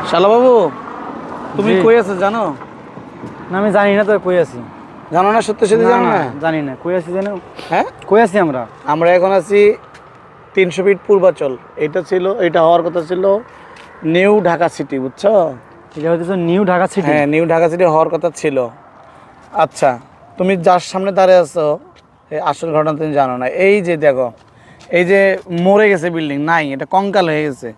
শালা বাবু, তুমি কই আছো জানো? না আমি জানি না তো কই আছি। জানো না? সত্যি সত্যি জানো না? জানি না কই আছি জানো? হ্যাঁ, কই আছি আমরা? আমরা এখন আছি 300 ফিট পূর্বাচল। এটা হওয়ার কথা ছিল নিউ ঢাকা সিটি, বুঝছো? এটা হচ্ছে নিউ ঢাকা সিটি। হ্যাঁ, নিউ ঢাকা সিটি হওয়ার কথা ছিল। আচ্ছা, তুমি যার সামনে দাঁড়িয়ে আছো এই আসল ঘটনা তুমি জানো না। এই যে দেখো, এই যে মরে গেছে বিল্ডিং, নাই, এটা কঙ্কাল হয়ে গেছে।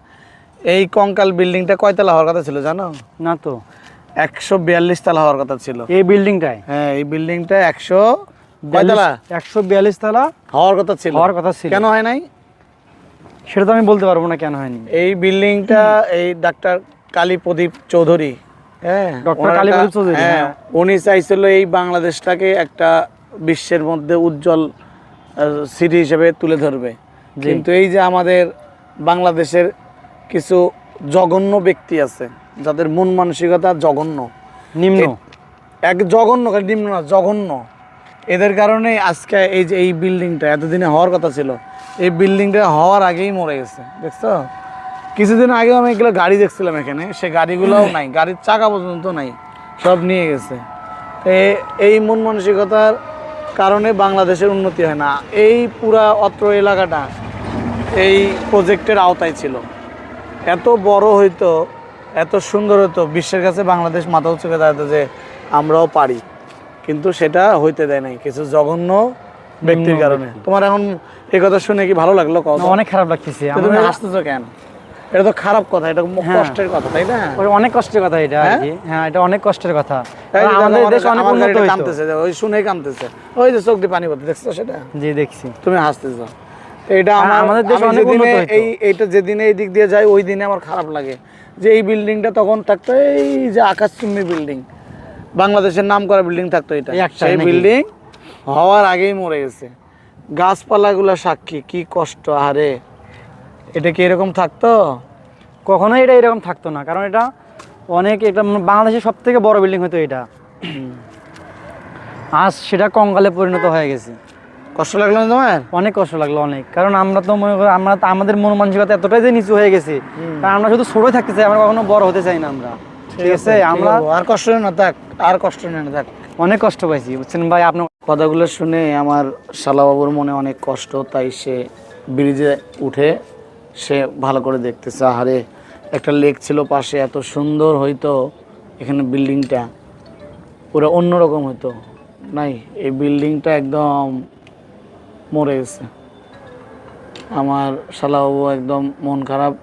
এই কঙ্কাল বিল্ডিংটা কয়তলা হওয়ার কথা ছিল জানো? না তো। 142 তলা হওয়ার কথা ছিল এই বিল্ডিংটায়? হ্যাঁ, এই বিল্ডিংটা 100 কয়তলা 142 তলা হওয়ার কথা ছিল। কেন হয় নাই সেটা তো আমি বলতে পারবো না কেন হয়নি। এই বিল্ডিংটা এই ডাক্তার কালী প্রদীপ চৌধুরী, হ্যাঁ, ডক্টর কালী প্রদীপ চৌধুরী, হ্যাঁ, উনি চাইছিল এই বাংলাদেশটাকে একটা বিশ্বের মধ্যে উজ্জ্বল সিটি হিসেবে তুলে ধরবে। কিন্তু এই যে আমাদের বাংলাদেশের কিছু জঘন্য ব্যক্তি আছে যাদের মন মানসিকতা জঘন্য, নিম্ন, এক জঘন্য, নিম্ন না, জঘন্য। এদের কারণে আজকে এই যে এই বিল্ডিংটা এতদিনে হওয়ার কথা ছিল, এই বিল্ডিংটা হওয়ার আগেই মরে গেছে। দেখছো, কিছুদিন আগেও আমি এগুলো গাড়ি দেখছিলাম এখানে, সে গাড়িগুলোও নাই, গাড়ির চাকা পর্যন্ত নাই, সব নিয়ে গেছে। এই মন মানসিকতার কারণে বাংলাদেশের উন্নতি হয় না। এই পুরা অত্র এলাকাটা এই প্রজেক্টের আওতায় ছিল, এত বড় হইতো, এত সুন্দর হতো, বিশ্বের কাছে বাংলাদেশ মাথা উঁচু করে দাঁড়াতো যে আমরাও পারি, কিন্তু সেটা হইতে দেয় নাই কিছু জঘন্য ব্যক্তির কারণে। তোমার এখন এই কথা শুনে কি ভালো লাগলো? অনেক খারাপ লাগতেছে। তুমি হাসতেছো কেন? এটা তো খারাপ কথা, এটা কষ্টের কথা, তাই না? অনেক কষ্টের কথা এটা। হ্যাঁ, এটা অনেক কষ্টের কথা। আমাদের দেশ অনেক উন্নত হইতো। কাঁদতেছে, ওই শুনেই কাঁদতেছে, ওই যে চোখ দিয়ে পানি পড়ছে, দেখছো সেটা? জি দেখছি। তুমি হাসতেছো। এটা আমাদের দেশ অনেক উন্নত হইতো। এইটা যেদিনে এই দিক দিয়ে যায় ওই দিনে আমার খারাপ লাগে যে এই বিল্ডিংটা তখন থাকতো, এই যে আকাশচুম্বী বিল্ডিং, বাংলাদেশের নাম করা বিল্ডিং থাকতো, এটা সেই বিল্ডিং হওয়ার আগেই মরে গেছে। গাছপালাগুলো সাক্ষী, কি কষ্ট। আরে এটা কি এরকম থাকতো? কখনোই এটা এরকম থাকতো না, কারণ এটা অনেক, এটা বাংলাদেশের সব থেকে বড় বিল্ডিং হতো এটা। আজ সেটা কঙ্কালে পরিণত হয়ে গেছে। কষ্ট লাগলো না তোমার? অনেক কষ্ট লাগলো, অনেক। কারণ আমরা তো মনে করি, আমরা আমাদের মন মানসিকতা এতটাই যে নিচু হয়ে গেছে, কারণ আমরা শুধু ছোট থাকতে চাই, আমরা কখনো বড় হতে চাই না। আমরা ঠিক আছে, আমরা আর কষ্ট না থাক, আর কষ্ট না থাক। অনেক কষ্ট পাইছি, বুঝছেন ভাই। আপনার কথাগুলো শুনে আমার শালাবাবুর মনে অনেক কষ্ট, তাই সে ব্রিজে উঠে সে ভালো করে দেখতেছে। আরে একটা লেক ছিল পাশে, এত সুন্দর হইতো এখানে, বিল্ডিংটা পুরো অন্যরকম হইতো, নাই, এই বিল্ডিংটা একদম মরে গেছে। আমার শালাবাবু একদম মন খারাপ